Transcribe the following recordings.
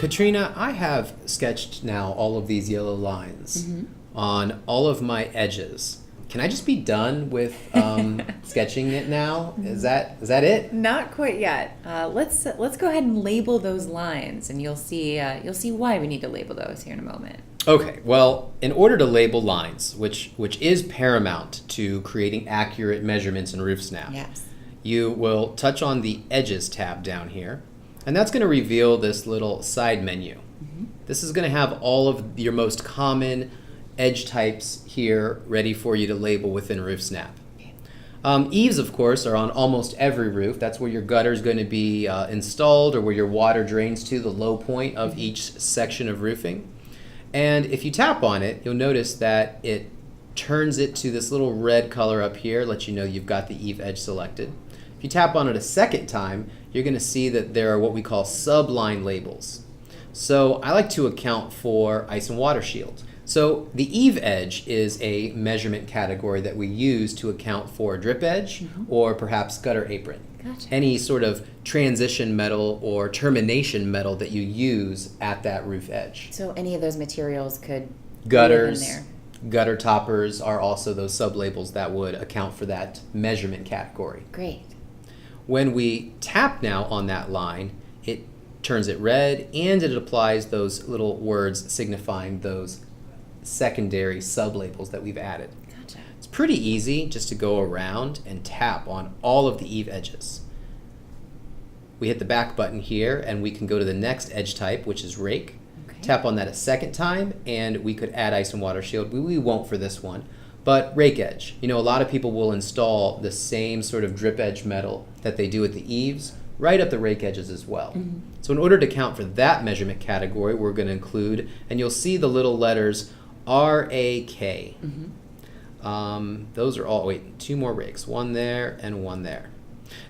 Katrina, I have sketched now all of these yellow lines on all of my edges. Can I just be done with sketching it now? Is that it? Not quite yet. Let's go ahead and label those lines, and you'll see why we need to label those here in a moment. Okay, well, in order to label lines, which is paramount to creating accurate measurements in RoofSnap, Yes. you will touch on the Edges tab down here, and that's going to reveal this little side menu. This is going to have all of your most common edge types here ready for you to label within RoofSnap. Eaves, of course, are on almost every roof. That's where your gutter is going to be installed, or where your water drains to, the low point of each section of roofing. And if you tap on it, you'll notice that it turns it to this little red color up here, lets you know you've got the eave edge selected. If you tap on it a second time, you're going to see that there are what we call subline labels. So I like to account for ice and water shield. So the eave edge is a measurement category that we use to account for drip edge or perhaps gutter apron. Gotcha. Any sort of transition metal or termination metal that you use at that roof edge. So any of those materials could Gutters, live in there. gutter toppers are also those sub-labels that would account for that measurement category. Great. When we tap now on that line, it turns it red and it applies those little words signifying those secondary sub-labels that we've added. Gotcha. It's pretty easy just to go around and tap on all of the eave edges. We hit the back button here and we can go to the next edge type, which is rake. Okay. Tap on that a second time and we could add ice and water shield. We won't for this one, but rake edge. You know, a lot of people will install the same sort of drip edge metal that they do with the eaves right up the rake edges as well. So in order to count for that measurement category, we're going to include, and you'll see the little letters R-A-K. Those are all, wait, two more rakes, one there and one there.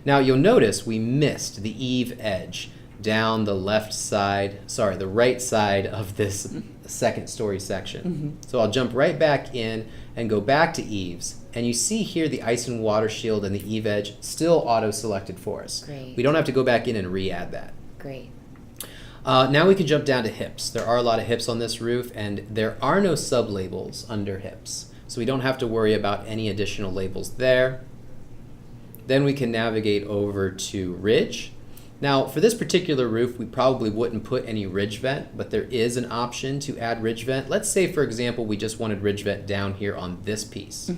Now you'll notice we missed the eave edge down the right side of this second story section. So I'll jump right back in and go back to eaves, and you see here the ice and water shield and the eave edge still auto selected for us. Great. We don't have to go back in and re-add that. Great. Now we can jump down to hips. There are a lot of hips on this roof, and there are no sub-labels under hips. So we don't have to worry about any additional labels there. Then we can navigate over to ridge. Now for this particular roof, we probably wouldn't put any ridge vent, but there is an option to add ridge vent. Let's say, for example, we just wanted ridge vent down here on this piece.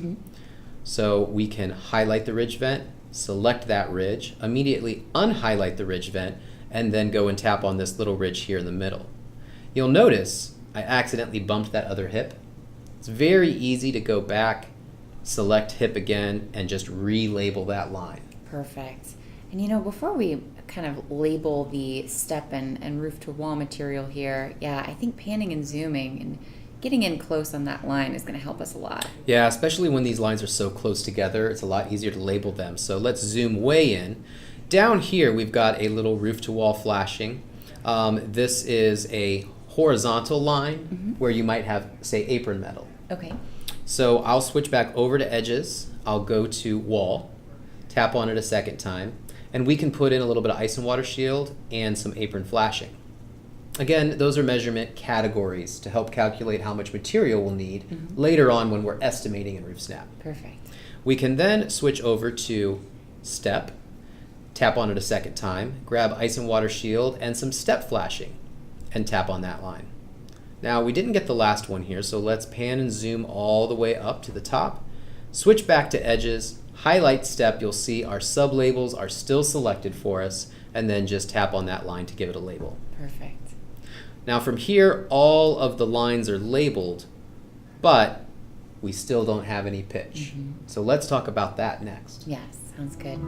So we can highlight the ridge vent, select that ridge, immediately unhighlight the ridge vent, and then go and tap on this little ridge here in the middle. You'll notice I accidentally bumped that other hip. It's very easy to go back, select hip again, and just relabel that line. Perfect. And you know, before we kind of label the step and roof to wall material here, yeah, I think panning and zooming and getting in close on that line is going to help us a lot. Yeah, especially when these lines are so close together, it's a lot easier to label them. So let's zoom way in. Down here, we've got a little roof to wall flashing. This is a horizontal line where you might have, say, apron metal. Okay. So I'll switch back over to edges. I'll go to wall, tap on it a second time, and we can put in a little bit of ice and water shield and some apron flashing. Again, those are measurement categories to help calculate how much material we'll need later on when we're estimating in RoofSnap. Perfect. We can then switch over to step, tap on it a second time, grab ice and water shield and some step flashing, and tap on that line. Now we didn't get the last one here, so let's pan and zoom all the way up to the top. Switch back to edges, highlight step, you'll see our sub-labels are still selected for us, and then just tap on that line to give it a label. Perfect. Now from here, all of the lines are labeled, but we still don't have any pitch. So let's talk about that next. Yes, sounds good.